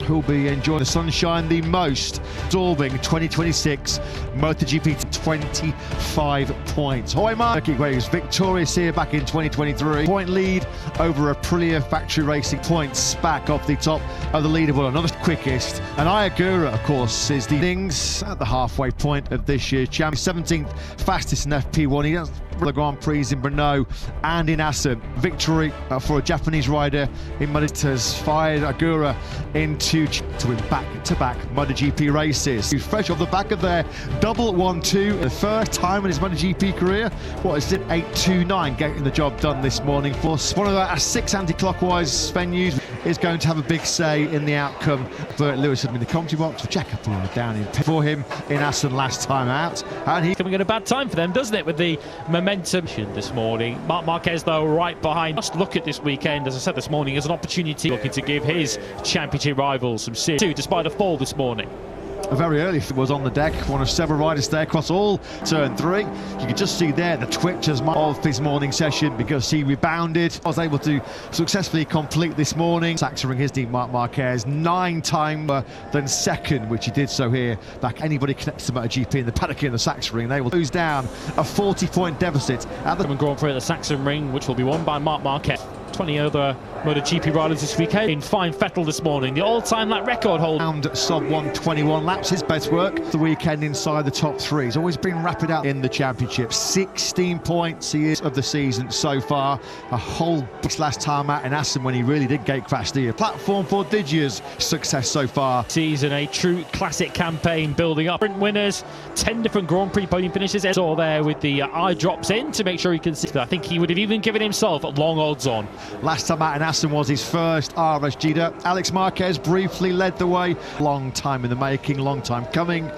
who'll be enjoying the sunshine the most, absorbing 2026 MotoGP 25 points. Hoy Mark was victorious here back in 2023. Point lead over Aprilia factory racing, points back off the top of the leaderboard. Another quickest. And Ayagura, of course, is the things at the halfway point of this year's champion. 17th fastest in FP1. He does the Grand Prix in Brno and in Assen. Victory for a Japanese rider in MotoGP has fired Agura into to win back-to-back MotoGP races. He's fresh off the back of their double 1-2, the first time in his MotoGP career. What is it? 8-2-9, getting the job done this morning. For one of our 6 anti-clockwise venues is going to have a big say in the outcome. Bert Lewis had been in the commentary box with Jack down in pit for him in Assen last time out, and he's coming at a bad time for them, doesn't it, with the momentum this morning. Marc Marquez, though, right behind. Must look at this weekend, as I said this morning, as an opportunity looking to give his championship rivals some serious, despite a fall this morning. Very early was on the deck, one of several riders there across all turn 3. You could just see there the twitches of his morning session because he rebounded. I was able to successfully complete this morning. Sachsenring his team, Marc Marquez, 9 times than second, which he did so here. Back anybody connected to MotoGP in the paddock in the Sachsenring, they will lose down a 40-point deficit at the German Grand Prix at the Sachsenring, which will be won by Marc Marquez. 20 other MotoGP riders this weekend. In fine Vettel this morning, the all-time lap record holder. Around sub 121 laps, his best work the weekend inside the top 3. He's always been rapid out in the championship. 16 points he is of the season so far. A whole last time out in Assen when he really did gate crash the platform for Digier's success so far. Season, a true classic campaign building up. Sprint winners, 10 different Grand Prix podium finishes. All there with the eye drops in to make sure he can see. I think he would have even given himself long odds on. Last time out in Assen was his first RSG. Alex Marquez briefly led the way. Long time in the making, long time coming.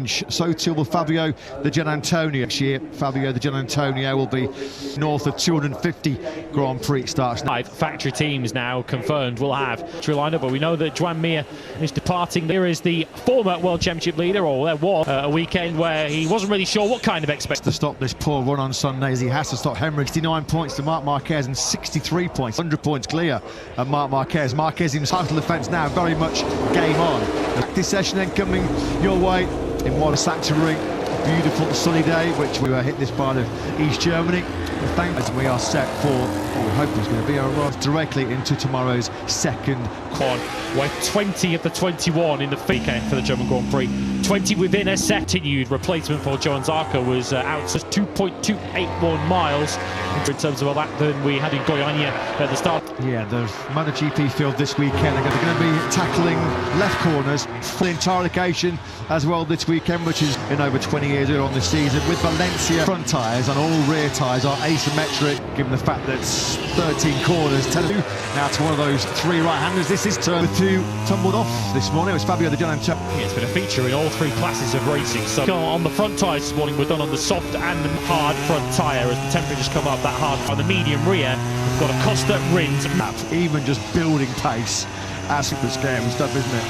So too will Fabio Di Giannantonio next year. Fabio Di Giannantonio will be north of 250 Grand Prix starts. 5 factory teams now confirmed will have a lineup, but we know that Joan Mir is departing. There is the former World Championship leader, or there was a weekend where he wasn't really sure what kind of expectation. To stop this poor run on Sundays, he has to stop Henrik. 69 points to Marc Marquez and 63 points, 100 points clear of Marc Marquez. Marquez in title defence now, very much game on. The practice session then coming your way in what a Sachsenring, beautiful sunny day, which we were hit this part of East Germany. Thanks, we are set for what we hope is going to be a run directly into tomorrow's second quad, where 20 of the 21 in the weekend for the German Grand Prix, 20 within a set. Continued replacement for Johan Zarco was out to 2.281 miles in terms of a lap than we had in Goiânia at the start. Yeah, the MotoGP field this weekend are going to be tackling left corners, full entire occasion as well this weekend, which is in over 20 years on this season, with Valencia front tyres and all rear tyres are asymmetric, given the fact that it's 13 corners. Now to one of those 3 right-handers. This is turn 2 tumbled off this morning. It was Fabio Di Giannantonio. Yeah, it's been a feature in all 3 classes of racing. So on the front tyres this morning, we're done on the soft and the hard front tyre as the temperatures come up. That hard on the medium rear, we've got a Costa Rins map. Even just building pace, that's super scary stuff, isn't it?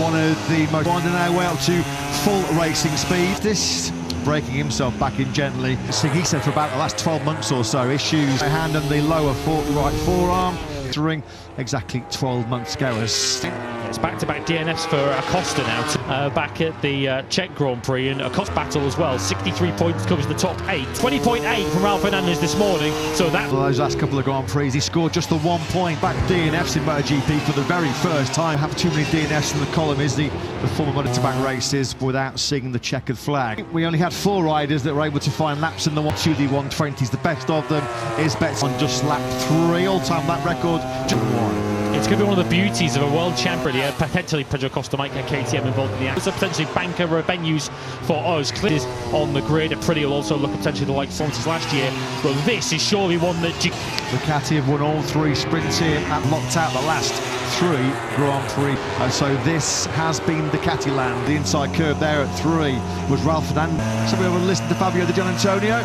One of the most winding our way up to full racing speed. This breaking himself back in gently. He said for about the last 12 months or so, issues hand on the lower right forearm. Ring exactly 12 months ago. It's back-to-back DNFs for Acosta now, back at the Czech Grand Prix, and Acosta battle as well. 63 points, covers the top 8. 20.8 from Ralph Fernandez this morning. So that those last couple of Grand Prix, he scored just the 1 point. Back DNFs in MotoGP for the very first time. Have too many DNFs in the column is the former MotoGP races without seeing the checkered flag. We only had 4 riders that were able to find laps in the 120s. The best of them is Betts on just lap 3, all-time lap record. Just 1. It's going to be one of the beauties of a world champion here. Potentially Pedro Costa might get KTM involved in the act. So potentially banker venues for us. Clear on the grid. Aprilia will also look potentially the like sponsors last year. But this is surely one that Ducati have won all 3 sprints here and locked out the last 3 Grand Prix. And so this has been Ducati land. The inside curve there at 3 was Ralph Fernandez. So we will listen to Fabio Di Giannantonio.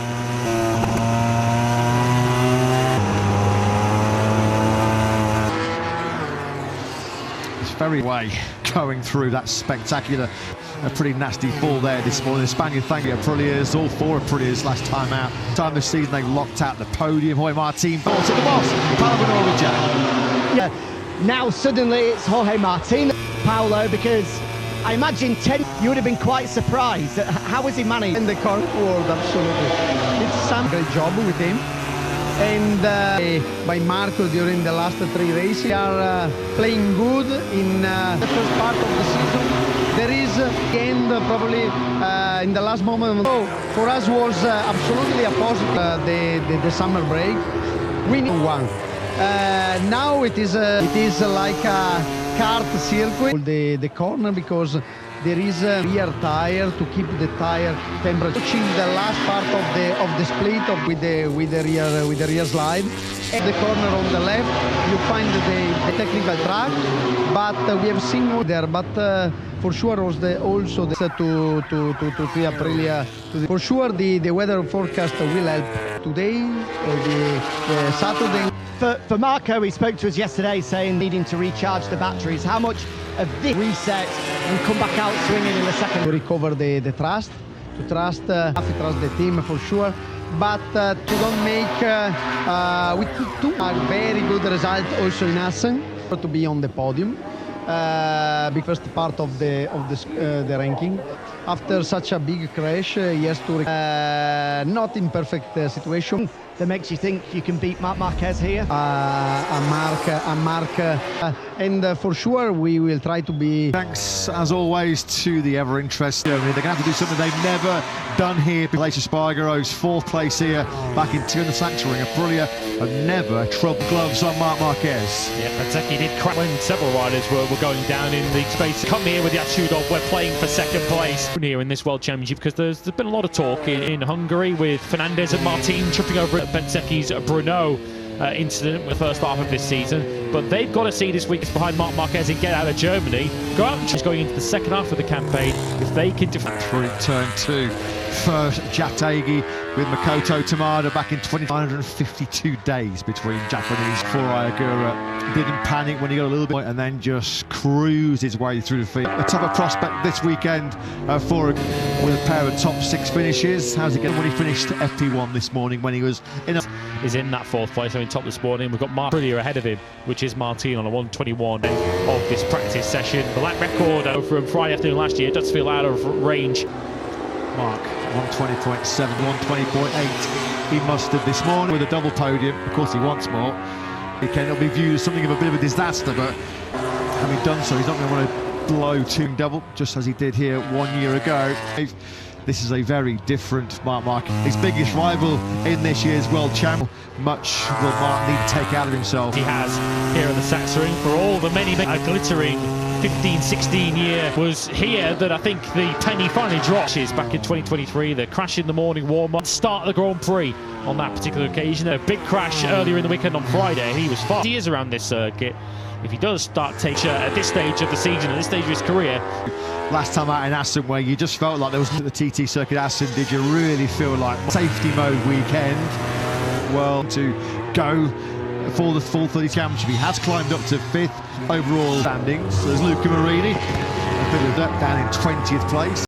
Very way going through that spectacular, a pretty nasty fall there this morning. The Spaniard, thank you, Aprilia's, all 4 Aprilia's last time out. Time this season they locked out the podium. Hoy Martin bought at the boss. Yeah, Now suddenly it's Jorge Martin, Paolo, because I imagine 10, you would have been quite surprised. How was he managed? In the current world, absolutely. It's some great job with him. And by Marco during the last 3 races. We are playing good in the first part of the season. There is end probably in the last moment. So for us was absolutely a positive the summer break. We need one. Now it is like a kart circuit. The corner because there is a rear tire to keep the tire temperature. Touching the last part of the split with the rear slide. At the corner on the left, you find the technical track, but we have seen there. But for sure was also the to Aprilia. For sure the weather forecast will help today, the Saturday. For Marco, he spoke to us yesterday saying needing to recharge the batteries. How much of this reset and come back out swinging in the second? To recover the trust, to trust the team for sure, but to don't make we took a very good result also in Assen to be on the podium. The first part of the ranking. After such a big crash, he has to not in perfect situation. That makes you think you can beat Marc Marquez here? And for sure we will try to be. Thanks as always to the ever interesting. They're going to have to do something they've never done here. Place Spargaro's 4th place here back in the Sachsenring. Aprilia have never troubled gloves on Marc Marquez. Yeah, Panseki did crack when several riders were going down in the space. Come here with the attitude of we're playing for second place here in this World Championship, because there's been a lot of talk in Hungary with Fernandez and Martin tripping over at Penseki's Brno incident in the first half of this season. But they've got to see this week behind Marc Marquez and get out of Germany. Go out and going into the second half of the campaign if they can defend. Through turn 2. First Jategi with Makoto Tamada back in 252 days between Japanese. Furai Agura didn't panic when he got a little bit and then just cruised his way through the field. A tougher prospect this weekend for with a pair of top 6 finishes. How's he getting when he finished FP1 this morning when he was in is in that 4th place, so in top this morning. We've got Mark Aprilia ahead of him, which is Martin on a 1:21 of this practice session. The lap record from Friday afternoon last year does feel out of range. Mark 120.7, 120.8 he mustered this morning with a double podium. Of course he wants more. It'll be viewed as something of a bit of a disaster, but having done so, he's not going to want to blow 2 double, just as he did here 1 year ago. This is a very different Mark. His biggest rival in this year's World Champion. Much will Mark need to take out of himself. He has here at the Sachsenring for all the many glittering 15-16 year was here that I think the penny finally dropped back in 2023. The crash in the morning warm-up, start of the Grand Prix on that particular occasion. A big crash earlier in the weekend on Friday. He was fast. He is around this circuit. If he does start taking at this stage of the season, at this stage of his career. Last time out in Assen, where you just felt like there was the TT circuit Assen, did you really feel like safety mode weekend? Well, to go for the full 30 championship, he has climbed up to 5th overall standings. There's Luca Marini, a bit of that down in 20th place.